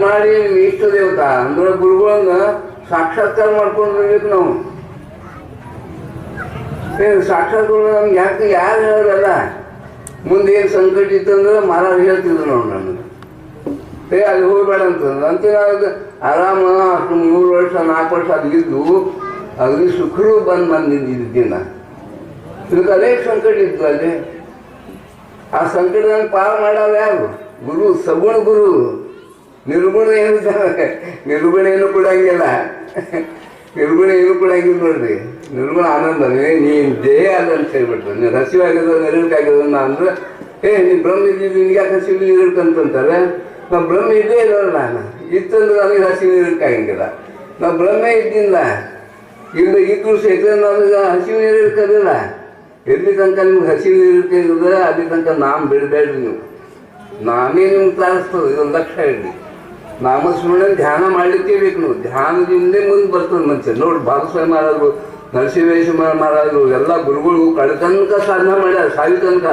ಮಾಡಿ ಇಷ್ಟ ದೇವತಾ ಅಂದ್ರೆ ಗುರುಗಳನ್ನ ಸಾಕ್ಷಾತ್ಕಾರ ಮಾಡ್ಕೊಂಡು ಬರ್ಬೇಕು ನಾವು. ಸಾಕ್ಷಾತ್ಕಾರ ನಮ್ಗೆ ಯಾಕೆ ಯಾರು ಹೇಳೋದಲ್ಲ. ಮುಂದೆ ಏನು ಸಂಕಟ ಇತ್ತಂದ್ರೆ ಮಹಾರಾಜ್ ಹೇಳ್ತಿದ್ರು ನಾವು ನನಗೆ ಅಲ್ಲಿ ಹೋಗ್ಬೇಡ ಅಂತಂದ್ರೆ ಅಂತ ನಾವು ಆರಾಮ ಅಷ್ಟು 3 ವರ್ಷ 4 ವರ್ಷ ಅಲ್ಲಿದ್ದು ಅಗ್ನಿ ಸುಖರು ಬಂದಿದ್ದ ದಿನ ಇದಕ್ಕೆ ಅನೇಕ ಸಂಕಟ ಇತ್ತು ಅಲ್ಲಿ. ಆ ಸಂಕಟದಂಗೆ ಪಾರು ಮಾಡಾವ ಯಾರು? ಗುರು, ಸಗುಣ ಗುರು. ನಿರ್ಗುಣ ಏನು ನಿರ್ಗುಣ ಏನು ಕೊಡಂಗಿಲ್ಲ, ನಿರ್ಗುಣ ಏನು ಕೊಡಂಗಿಲ್ಲ ನೋಡ್ರಿ. ನಿರ್ಗುಣ ಆನಂದ ನೀನು ದೇಹ ಅದ ಅಂತ ಹೇಳ್ಬಿಟ್ರೆ ನೀನು ಹಸಿವಾಗ್ಯದ ನೆರಳಿಕಾಗ್ಯದ ಅಂದ್ರೆ ನೀನು ಬ್ರಹ್ಮ ಇದ್ದೀವಿ ನಿನ್ಗೆ ಯಾಕೆ ಹಸಿವು ನೀರಿಡ್ಕಂತಾರೆ. ನಾವು ಬ್ರಹ್ಮ ಇದ್ದೇ ಇರೋಲ್ಲ. ನಾನು ಇತ್ತಂದ್ರೆ ನನಗೆ ಹಸಿವು ನೀರಿಡ್ಕಾಗಂಗಿಲ್ಲ. ನಾವು ಬ್ರಹ್ಮ ಇದ್ದಿಲ್ಲ ಇಲ್ಲ ಇದ್ರು ಸಹಿತ ನನಗೆ ಹಸಿವು ನೀರಿಡ್ಕೋದಿಲ್ಲ. ಎಲ್ಲಿ ತನಕ ನಿಮ್ಗೆ ಹಸಿವು ನೀರಿಡ್ಕಿದ್ರೆ ಅಲ್ಲಿ ತನಕ ನಾಮ ಬಿಡಬೇಡ್ರಿ ನೀವು. ನಾಮೇ ನಿಮ್ಗೆ ತಾರಿಸ್ತದೆ. ಇದೊಂದು ಲಕ್ಷ ಇಡ್ರಿ. ನಾಮಸ್ಮರಣೆ ಧ್ಯಾನ ಮಾಡಲಿಕ್ಕೆ ಬೇಕು. ನೀವು ಧ್ಯಾನದಿಂದೇ ಮುಂದೆ ಬರ್ತದೆ ಮನುಷ್ಯ. ನೋಡಿ ಭಾಗಸ್ವಾಮಿ ಮಹಾರಾಜರು, ನರಸಿಂಹೇಶ್ವರ ಮಹಾರಾಜರು ಎಲ್ಲ ಗುರುಗಳು ಕಡೆ ತನಕ ಸಾಧನೆ ಮಾಡ್ಯಾರ, ಸಾವಿ ತನಕ.